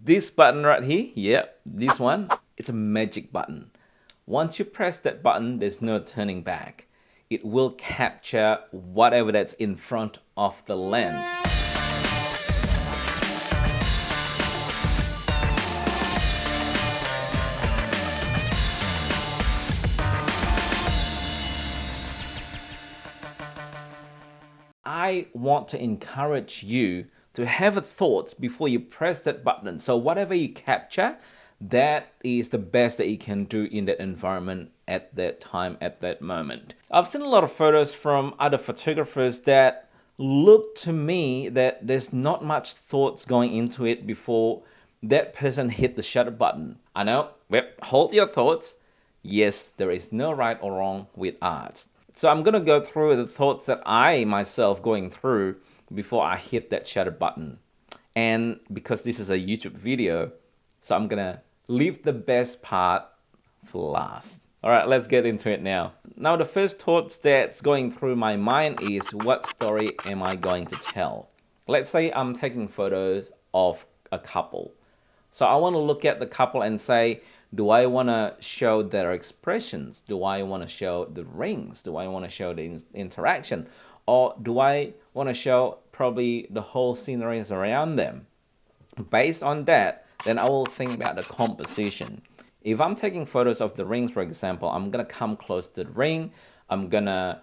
This button right here, yep, this one, it's a magic button. Once you press that button, there's no turning back. It will capture whatever that's in front of the lens. I want to encourage you to have a thought before you press that button. So whatever you capture, that is the best that you can do in that environment at that time, at that moment. I've seen a lot of photos from other photographers that look to me that there's not much thoughts going into it before that person hit the shutter button. I know, hold your thoughts. Yes, there is no right or wrong with art. So I'm going to go through the thoughts that I myself going through before I hit that shutter button. And because this is a YouTube video, so I'm going to leave the best part for last. All right, let's get into it now. Now, the first thoughts that's going through my mind is, what story am I going to tell? Let's say I'm taking photos of a couple. So I want to look at the couple and say, do I want to show their expressions? Do I want to show the rings? Do I want to show the interaction? Or do I want to show probably the whole sceneries around them? Based on that, then I will think about the composition. If I'm taking photos of the rings, for example, I'm going to come close to the ring. I'm going to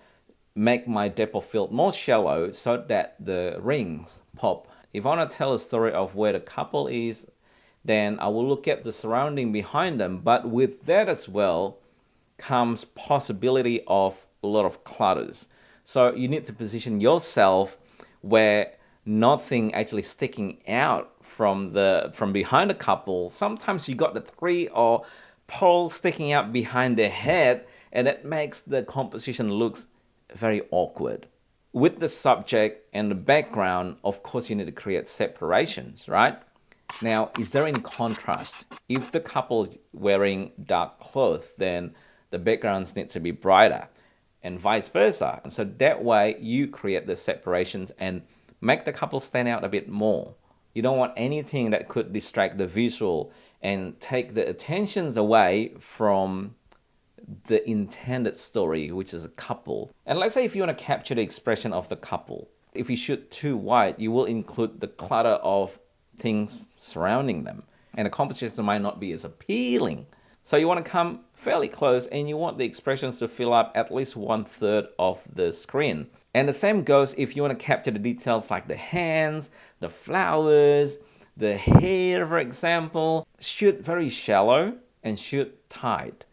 make my depth of field more shallow so that the rings pop. If I want to tell a story of where the couple is, then I will look at the surrounding behind them. But with that as well comes possibility of a lot of clutters. So you need to position yourself where nothing actually sticking out from behind the couple. Sometimes you got the three or poles sticking out behind their head, and it makes the composition looks very awkward. With the subject and the background, of course, you need to create separations, right? Now, is there any contrast? If the couple is wearing dark clothes, then the backgrounds need to be brighter, and vice versa. So that way you create the separations and make the couple stand out a bit more. You don't want anything that could distract the visual and take the attentions away from the intended story, which is a couple. And let's say if you want to capture the expression of the couple, if you shoot too wide, you will include the clutter of things surrounding them, and the composition might not be as appealing. So you want to come fairly close, and you want the expressions to fill up at least 1/3 of the screen. And the same goes if you want to capture the details like the hands, the flowers, the hair, for example. Shoot very shallow and shoot tight.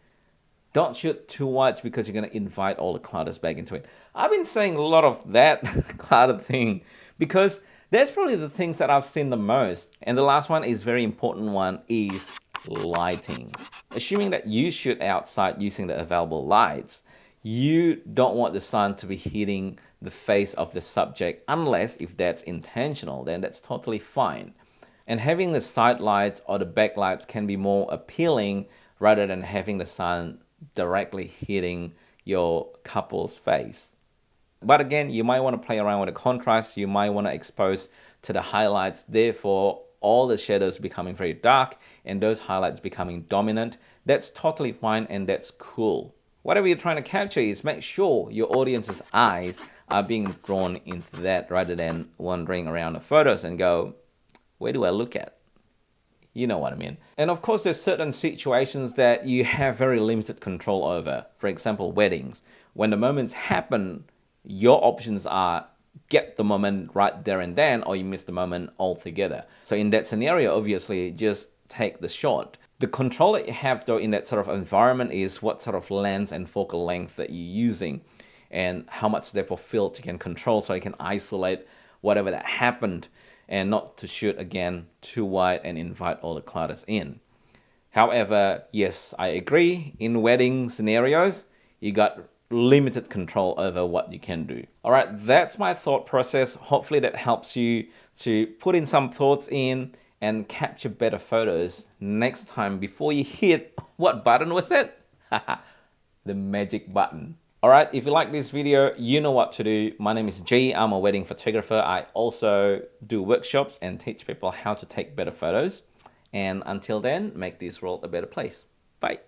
Don't shoot too wide because you're going to invite all the clutters back into it. I've been saying a lot of that clutter thing because that's probably the things that I've seen the most. And the last one is very important one is lighting. Assuming that you shoot outside using the available lights, you don't want the sun to be hitting the face of the subject unless if that's intentional, then that's totally fine. And having the side lights or the back lights can be more appealing rather than having the sun directly hitting your couple's face. But again, you might want to play around with the contrast. You might want to expose to the highlights, therefore all the shadows becoming very dark and those highlights becoming dominant. That's totally fine and that's cool. Whatever you're trying to capture is make sure your audience's eyes are being drawn into that rather than wandering around the photos and go, where do I look at? You know what I mean. And of course, there's certain situations that you have very limited control over. For example, weddings. When the moments happen, your options are get the moment right there and then, or you miss the moment altogether. So in that scenario, obviously, just take the shot. The control that you have though in that sort of environment is what sort of lens and focal length that you're using and how much depth of field you can control so you can isolate whatever that happened and not to shoot again too wide and invite all the clutters in. However, yes, I agree, in wedding scenarios, you got limited control over what you can do. All right, that's my thought process. Hopefully that helps you to put in some thoughts in and capture better photos next time before you hit, what button was it? The magic button. All right, if you like this video, you know what to do. My name is G. I'm a wedding photographer. I also do workshops and teach people how to take better photos. And until then, make this world a better place. Bye.